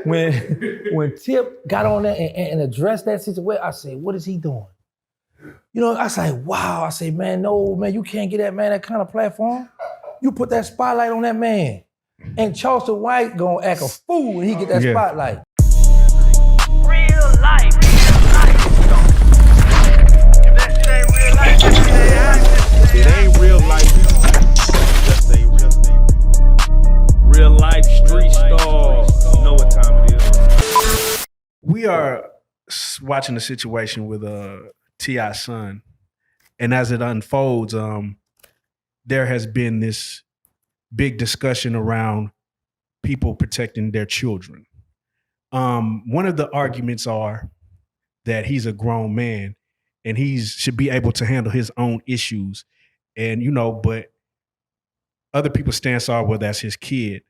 When Tip got on there and addressed that situation, I said, what is he doing? You know, I say, wow. I say, man, no, man, you can't get that man that kind of platform. You put that spotlight on that man. And Charleston White gonna act a fool when he get that spotlight. Real life. If that shit ain't real life, it ain't real life. Just a real life street star. You know what time it is. We are watching the situation with T.I.'s son, and as it unfolds, there has been this big discussion around people protecting their children. One of the arguments are that he's a grown man and he should be able to handle his own issues. And, you know, but other people's stance are, well, that's his kid.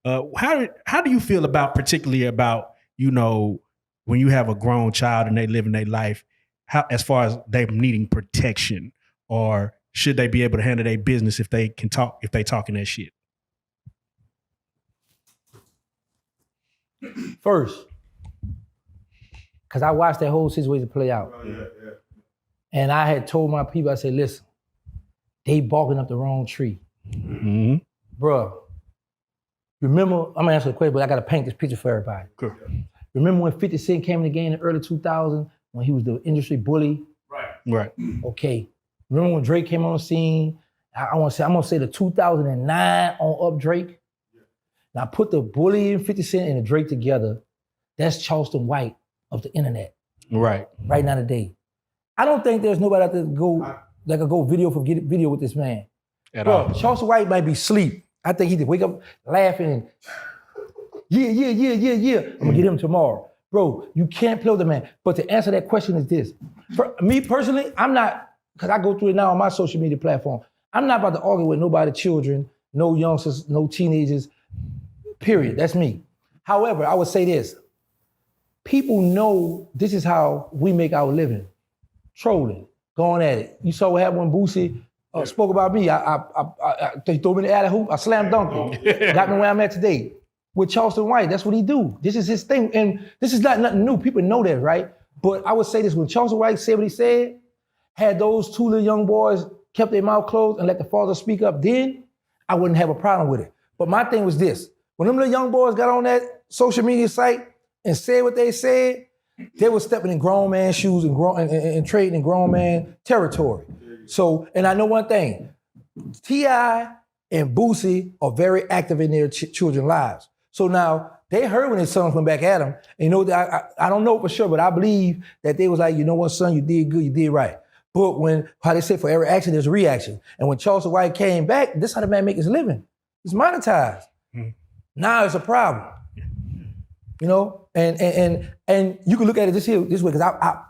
How do you feel particularly about, you know, when you have a grown child and they live in their life, how, as far as them needing protection, or should they be able to handle their business if they can talk, if they talking that shit? First, because I watched that whole situation play out. And I had told my people, I said, listen, they barking up the wrong tree. Mm-hmm. Bruh, remember, I'm gonna answer the question, but I gotta paint this picture for everybody. Cool. Remember when 50 Cent came in the game in the early 2000s, when he was the industry bully? Right. Okay. Remember when Drake came on the scene? I'm gonna say the 2009 on Up Drake. Now put the bully and 50 Cent and the Drake together. That's Charleston White of the internet. Right now today. I don't think there's nobody out there that could go video with this man. At all. Charleston White might be asleep. I think he could wake up laughing and yeah. I'm gonna get him tomorrow. Bro, you can't play with the man. But to answer that question is this. For me personally, I'm not, because I go through it now on my social media platform, I'm not about to argue with nobody, children, no youngsters, no teenagers, period. That's me. However, I would say this. People know this is how we make our living. Trolling, going at it. You saw what happened when Boosie spoke about me. They threw me in the alley hoop, I slam dunked him. Got me where I'm at today. With Charleston White, that's what he do. This is his thing. And this is not nothing new. People know that, right? But I would say this, when Charleston White said what he said, had those two little young boys kept their mouth closed and let the father speak up then, I wouldn't have a problem with it. But my thing was this. When them little young boys got on that social media site and said what they said, they were stepping in grown man's shoes and trading in grown man territory. So, and I know one thing, T.I. and Boosie are very active in their children's lives. So now, they heard when his sons went back at him, and you know, I don't know for sure, but I believe that they was like, you know what, son, you did good, you did right. But when, how they say, for every action, there's a reaction. And when Charleston White came back, this is how the man make his living. It's monetized. Now it's a problem. You know, and you can look at it this way, because I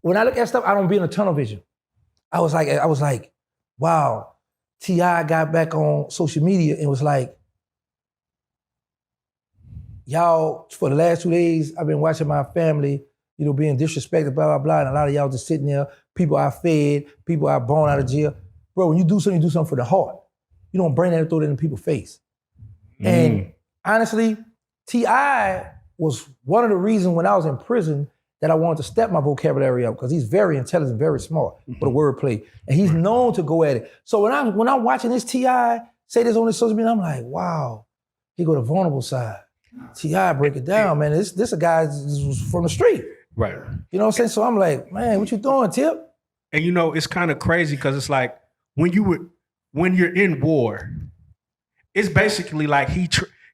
when I look at stuff, I don't be in a tunnel vision. I was like, wow, T.I. got back on social media and was like, y'all, for the last 2 days, I've been watching my family, you know, being disrespected, blah, blah, blah, and a lot of y'all just sitting there, people I fed, people I born out of jail. Bro, when you do something for the heart. You don't bring that and throw it in people's face. And honestly, T.I. was one of the reasons when I was in prison that I wanted to step my vocabulary up, because he's very intelligent, very smart for the wordplay. And he's known to go at it. So when I'm watching this T.I. say this on his social media, I'm like, wow, he go to vulnerable side. T.I. break it down, man. This a guy from the street. Right. You know what I'm saying? So I'm like, man, what you doing, Tip? And you know, it's kind of crazy because it's like when you're in war, it's basically like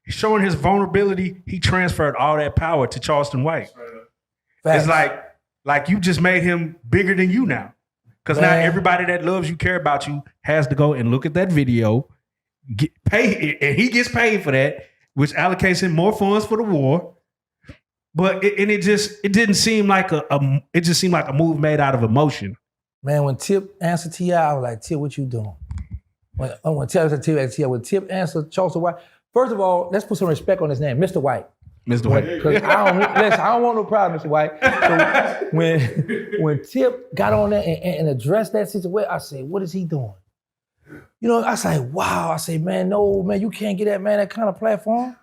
showing his vulnerability, he transferred all that power to Charleston White. Facts. It's like you just made him bigger than you now. Because now everybody that loves you, care about you, has to go and look at that video, pay, and he gets paid for that, which allocates him more funds for the war. But it didn't seem like it just seemed like a move made out of emotion. Man, when Tip answered T.I., I was like, Tip, what you doing? When Tip answered T.I., when Tip answered Charleston White, first of all, let's put some respect on his name, Mr. White. Mr. White. Because I don't want no problem, Mr. White. So when Tip got on there and addressed that situation, I said, what is he doing? You know, I say, wow. I say, man, no, man, you can't get that man that kind of platform.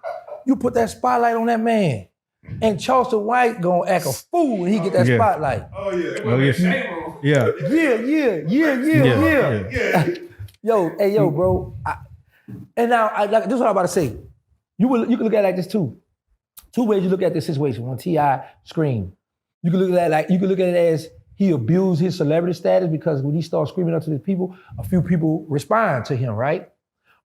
you put that spotlight on that man, and Charleston White gonna act a fool when he get that Yeah. spotlight. Oh yeah. Oh, yeah. Yeah. Yeah. Yo, hey, yo, bro. And now, like, this is what I'm about to say. You can look at it like this too. Two ways you look at this situation. When T.I. screamed, you can look at it as he abused his celebrity status because when he started screaming up to the people, a few people respond to him, right?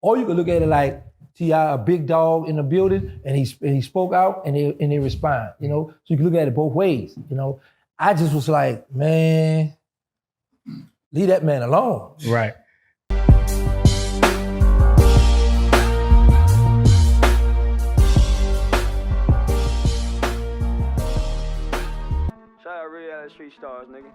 Or you can look at it like T.I. a big dog in the building and he spoke out and they respond, you know? So you can look at it both ways, you know? I just was like, man, leave that man alone. Right. Shout out Reallyfe street stars, nigga.